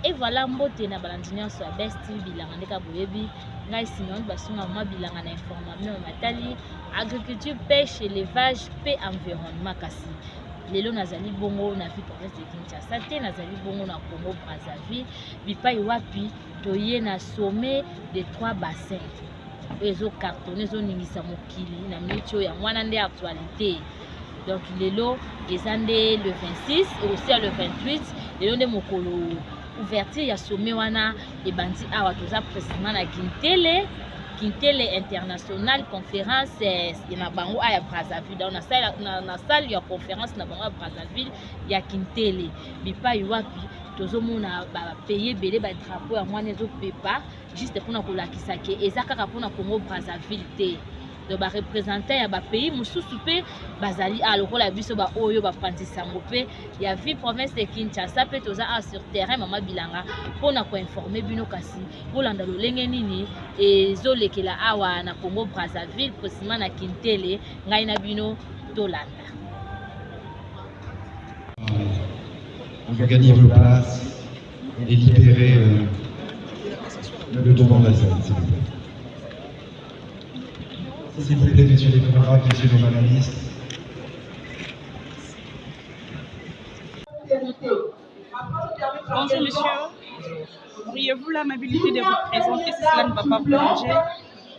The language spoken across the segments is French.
Et voilà, mbote na balandinion sur la best bilanga ndeka boyebi ngai sinon basunga ma bilanga na information matali agriculture, pêche, élevage, paix, environnement kasi. Lelo nazali bongo na vie province de Kinshasa te nazali bongo na Congo Brazzaville bipai wapi toye na sommet des 3 bassins. Ezo cartonné zo ningisa mokili na minute ya mwana nde actualité. Donc lelo ezande le 26 et aussi le 28 lelo nde mokolo ouverture ya sommet wana e bandi awa toza précisément na Kintele International Conférence na bango aya Brazzaville dans na salle ya conférence na bango ya Brazzaville ya Kintele bipai wapi tozomona ba payer belé ba drapeau ya mwana ezo pepa juste pour na kolakisa ke eza kaka pour na Congo Brazzaville te. De ba représentant ya ba pays mususu pe bazali a lokola biso ba oyo ba panzisango pe ya vie province de Kinshasa pe toza a sur terrain mama bilanga pona ko informer bino kasi bolanda lolenge nini ezolekela awa na Congo Brazzaville précisément na Kintele ngai na bino tolanda. On veut gagner vos places et libérer le devant de la scène, s'il vous plaît. S'il vous plaît, messieurs les camarades, messieurs les journalistes. Bonjour monsieur, auriez-vous l'amabilité de vous présenter si cela ne va pas vous déranger?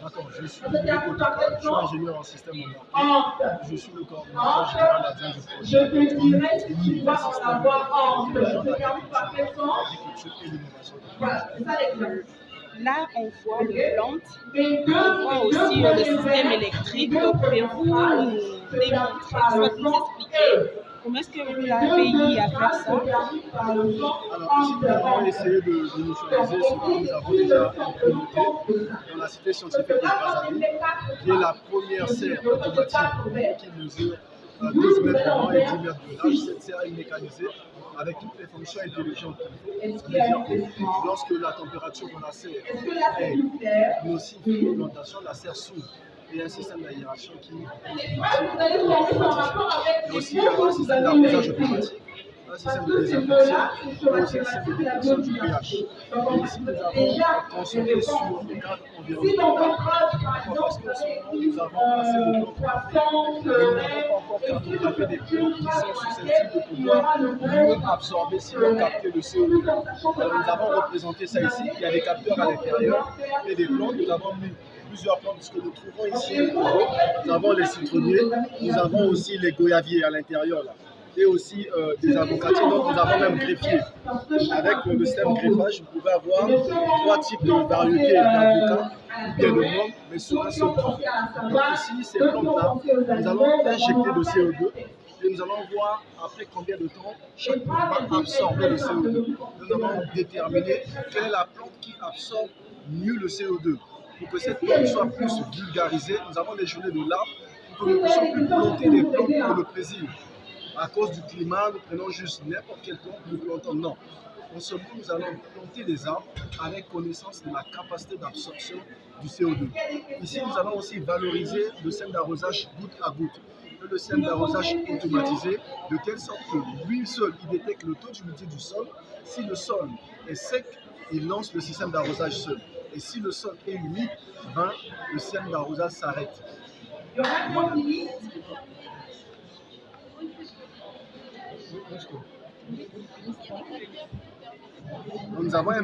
D'accord, je suis ingénieur en système embarqué. Je suis le coordinateur général adjoint du projet Là, on voit les plantes, on voit aussi le système électrique. Pouvez-vous nous démontrer, soit nous expliquer comment est-ce que vous avez eu à faire ça? Alors ici, nous avons essayé de mutualiser ce que nous avons déjà implémenté dans la cité scientifique de Brazzaville, qui est la première serre automatique qui mesure 12 mètres de long et 10 mètres de large. Cette serre est mécanisée avec toutes les fonctions intelligentes. Lorsque la température de la serre est nocive pour l'implantation, la serre s'ouvre. Il y a un système d'aération qui est automatique. Et aussi, il y a un système d'arrosage automatique, un système de désinfection et aussi un système de détection du pH. Et ici, nous avons concentré sur le cadre environnemental. Parce qu'en ce moment, nous avons assez de plantes, mais nous n'avons pas encore cartographié des plantes qui sont susceptibles de pouvoir mieux absorber, sinon capter le CO2. Alors, nous avons représenté ça ici. Il y a des capteurs à l'intérieur et des plantes. Nous avons mis plusieurs plantes, puisque nous trouvons ici, nous avons les citronniers, nous avons aussi les goyaviers à l'intérieur là, et aussi des avocatiers, donc nous avons même greffier. Avec le système greffage, vous pouvez avoir 3 types de variétés d'avocats, ou bien de membres, mais sur un seul tronc. Donc ici, ces plantes-là, nous allons injecter le CO2 et nous allons voir après combien de temps chaque plante va absorber le CO2. Nous allons déterminer quelle est la plante qui absorbe mieux le CO2. Pour que cette plante soit plus vulgarisée, nous avons des journées de l'arbre pour que nous puissions plus planter des plantes pour le plaisir. À cause du climat, nous prenons juste n'importe quelle plante, nous plantons. Non. En ce moment, nous allons planter des arbres avec connaissance de la capacité d'absorption du CO2. Ici, nous allons aussi valoriser le système d'arrosage goutte à goutte. Le système d'arrosage automatisé, de telle sorte que lui seul, il détecte le taux d'humidité du sol. Si le sol est sec, il lance le système d'arrosage seul. Et si le sol est humide, ben, le système d'arrosage s'arrête. Nous avons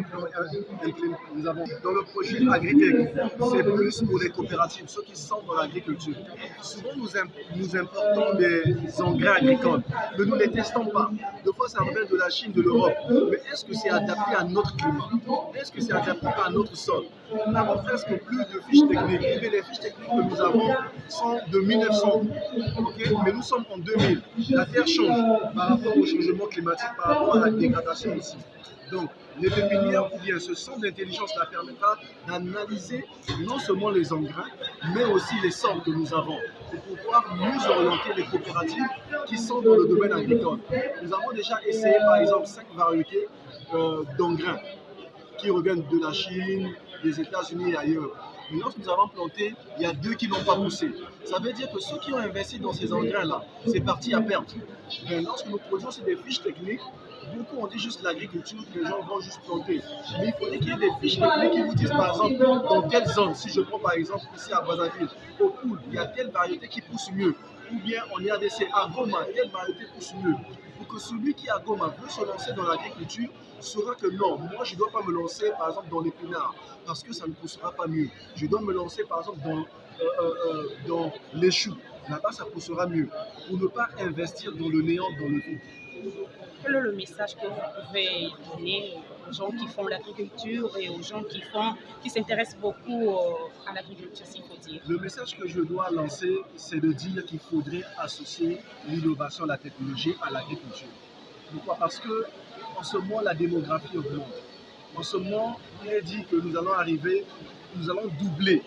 dans le projet Agritech, c'est plus pour les coopératives, ceux qui sont dans l'agriculture. Souvent, nous importons des engrais agricoles, mais nous ne les testons pas. Des fois, ça revient de la Chine, de l'Europe. Mais est-ce que c'est adapté à notre climat? Est-ce que c'est adapté à notre sol? Nous n'avons presque plus de fiches techniques. Et les fiches techniques que nous avons sont de 1900. Okay? Mais nous sommes en 2000. La Terre change par rapport au changement climatique, par rapport à la dégradation ici. Donc, les pépinières ou bien ce centre d'intelligence permettra d'analyser non seulement les engrais, mais aussi les sortes que nous avons pour pouvoir mieux orienter les coopératives qui sont dans le domaine agricole. Nous avons déjà essayé par exemple 5 variétés d'engrais qui reviennent de la Chine, des États-Unis et ailleurs. Mais lorsque nous avons planté, il y a 2 qui n'ont pas poussé. Ça veut dire que ceux qui ont investi dans ces engrais-là, c'est parti à perte. Mais lorsque nous produisons sur des fiches techniques, beaucoup ont dit juste l'agriculture, les gens vont juste planter. Mais il faudrait qu'il y ait des fiches techniques qui vous disent par exemple dans quelle zone, si je prends par exemple ici à Brazzaville, au Poul, il y a telle variété qui pousse mieux. Ou bien en RDC, à Goma, quelle variété pousse mieux. Pour que celui qui à Goma veut se lancer dans l'agriculture saura que non, moi je ne dois pas me lancer par exemple dans l'épinard parce que ça ne poussera pas mieux. Je dois me lancer par exemple dans les choux. Là-bas, ça poussera mieux. Pour ne pas investir dans le néant, dans le vide. Quel est le message que vous pouvez donner aux gens qui font l'agriculture et aux gens qui s'intéressent beaucoup à l'agriculture, s'il faut dire? Le message que je dois lancer, c'est de dire qu'il faudrait associer l'innovation, la technologie à l'agriculture. Pourquoi? Parce que en ce moment, la démographie augmente. En ce moment, il est dit que nous allons doubler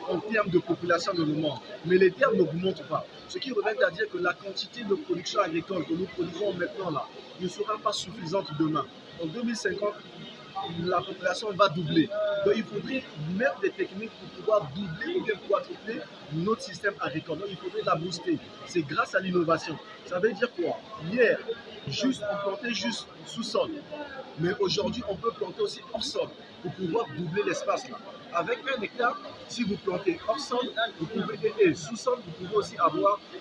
en termes de population dans le monde. Mais les termes n'augmentent pas. Ce qui revient à dire que la quantité de production agricole que nous produisons maintenant là ne sera pas suffisante demain. En 2050, la population va doubler. Donc il faudrait mettre des techniques pour pouvoir doubler ou bien quadrupler notre système agricole. Donc il faudrait la booster. C'est grâce à l'innovation. Ça veut dire quoi? Hier, on plantait juste sous-sol. Mais aujourd'hui, on peut planter aussi hors sol pour pouvoir doubler l'espace là. Avec 1 hectare, si vous plantez hors sol, vous pouvez, et sous-sol, vous pouvez aussi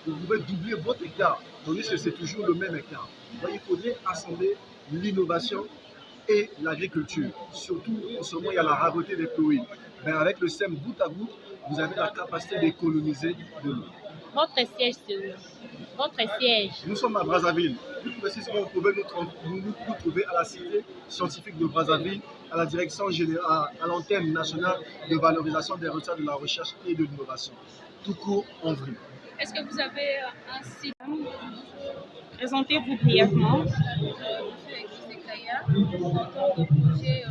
vous pouvez doubler votre hectare. Tandis que c'est toujours le même hectare. Donc il faudrait assembler l'innovation et l'agriculture. Surtout, en ce moment, il y a la rareté des produits. Mais avec le SEM goutte à goutte, vous avez la capacité d'économiser de l'eau. Votre siège, c'est où? Votre siège. Nous sommes à Brazzaville. Plus précisément, vous pouvez nous trouver à la cité scientifique de Brazzaville, à la direction générale, à l'antenne nationale de valorisation des résultats de la recherche et de l'innovation. Tout court, en vrai. Est-ce que vous avez un site? Présentez-vous brièvement. Je suis Kaya, auteur de projet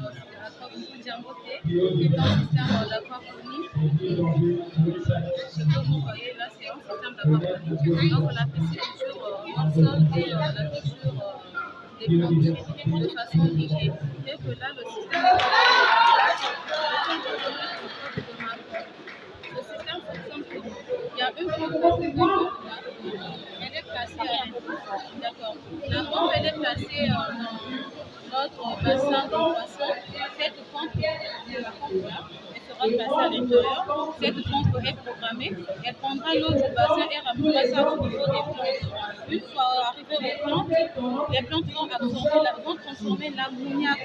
Akabuku Djangote, qui est un système d'aquaponie. Ce que vous voyez là, c'est un système d'aquaponie. Donc, on appelle toujours hors sol et la culture des plantes de façon dirigée. Et que là, le système fonctionne comme il y a une pompe elle est placée à d'accord. La pompe elle est placée dans notre bassin de poisson. Cette pompe, la pompe là, elle sera placée à l'intérieur. Cette pompe est programmée. Elle prendra l'eau du bassin et ramènera ça au niveau des plantes. Une fois arrivées aux plantes, les plantes vont transformer l'ammoniac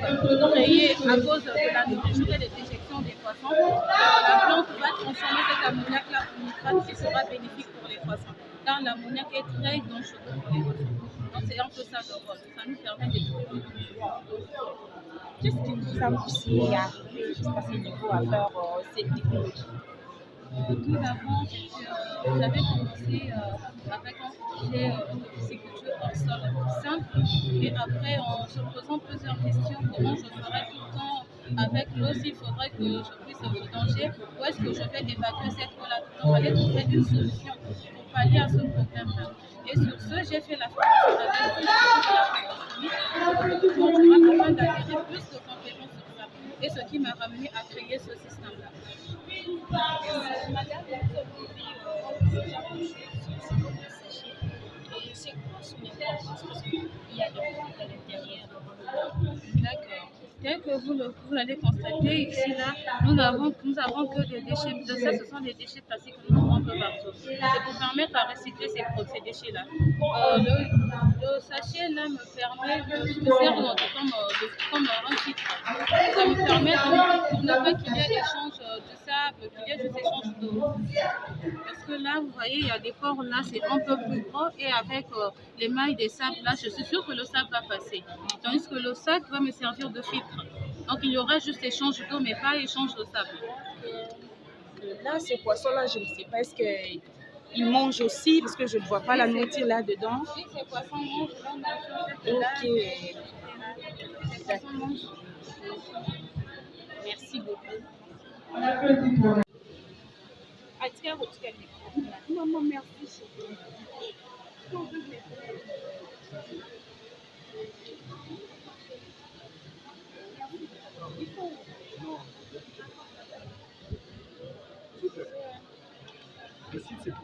créé à cause de la nourriture et des déjections des poissons. La plante va transformer cet ammoniac-là en nitrate qui sera bénéfique pour les poissons. Car l'ammoniac est très dangereux pour les poissons. Donc c'est un peu ça le rôle. Ça nous permet de... Qu'est-ce qui vous a poussé à arriver jusqu'à ce niveau à faire cette technologie? Tout d'abord, j'avais commencé avec un projet de pisciculture hors sol simple. Et après, en se posant plusieurs questions, comment je ferais tout le temps avec l'eau, s'il faudrait que je puisse vidanger, où est-ce que je vais évacuer cette eau-là? Il fallait trouver une solution pour pallier à ce problème-là. Et sur ce, j'ai fait la formation avec afin d'acquérir plus de compétences sur ça. Et ce qui m'a ramené à créer ce système-là. Madame, vous avez dit et c'est quoi son importance parce qu'il y a des plantes à l'intérieur. D'accord. Tel que vous l'allez constater ici, là, nous n'avons que des déchets. De ça, ce sont des déchets plastiques que nous trouvons un peu partout. C'est pour permettre à recycler ces déchets-là. Le sachet là me permet de me servir comme un filtre. Ça me permet de ne pas qu'il y ait échange de sable, qu'il y ait juste échange d'eau. Parce que là, vous voyez, il y a des pores là, c'est un peu plus gros et avec les mailles des sables là, je suis sûre que le sable va passer. Tandis que le sac va me servir de filtre. Donc il y aura juste échange d'eau, mais pas échange de sable. Là, ces poissons-là, je ne sais pas, est-ce qu'ils mangent aussi, parce que je ne vois pas la nourriture là-dedans. Oui, ces poissons mangent leur nourriture. Ok. Ces poissons mangent. Merci beaucoup. Maman, merci. Le site, c'est pour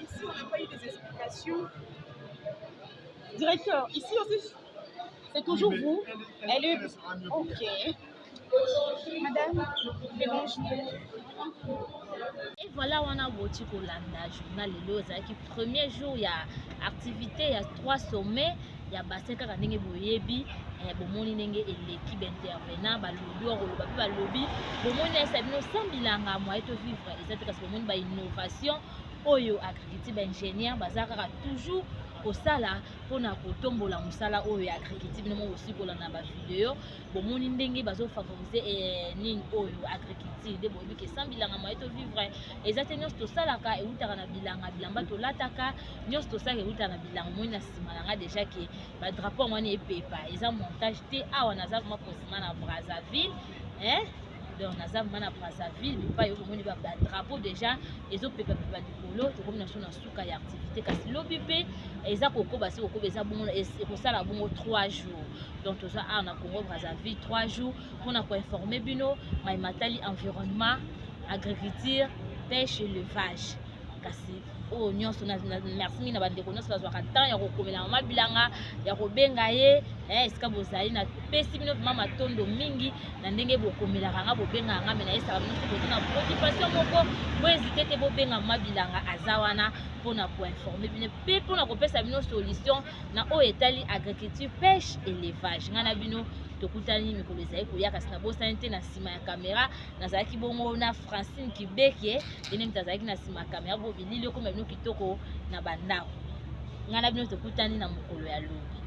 Ici, on n'a pas eu des explications. Directeur, ici aussi, c'est toujours vous. Elle est... Ok. Madame, Et voilà, on a voté pour la journal le premier jour, il y a activité, il y a 3 sommets, il y a bassin kaka ndenge boyebi, bomoni ndenge l'équipe intervenant, balobi oroloba pe balobi, bomoni esa bino sambilanga moyen to vivre, ezate kasi bomoni ba innovation oyo agriculture ba ingénieur bazaka toujours kosala pona kotombola musala oyo agriculture bino aussi kolanda ba vidéo bomoni ndenge bazo favoriser nini oyo agriculture de boyebi ke sambilanga moyen to vivre ezate nyonso tosalaka eutaka na bilanga bilamba tolataka nyonso tosala eutaka na bilanga moi na nsima nanga déjà ke ba drapeau mwana epepa eza montage te awa naza vraiment kosima na Brazzaville donc naza vraiment na Brazzaville bipa yo komoni ba drapeau déjà ezopepa pepa likolo tokomi na so na suka ya activité kasi lobi pe eza kokoba si kokoba eza bongo ekosala bongo 3 jours donc toza awa na Congo Brazzaville 3 jours mpona koinforme bino mai matali environnement agriculture pêche élevage kasi oyo nyonso merci mingi na bandeko nyonso bazwaka temps ya kokomela mama bilanga ya kobenga ye esika bozali na pesi bino vraiment matondo mingi na ndenge bokomelaka nga bobenga nga me na yesaka bino soki boza na préoccupation moko bohésite te bobenga mama bilanga aza wana mpona koinforme bino mpe mpona kopesa bino solution na oyo etali agriculture pêche élevage nga na bino tokutani mikolo ezali koya kasi na bosani te na nsima ya kamera nazalaki bongo na Francine Kibeke ene moto azalaki na nsima ya kamera bo bilili okoma bino kitoko na bandako nga na bino tokutani na mokolo ya lobi.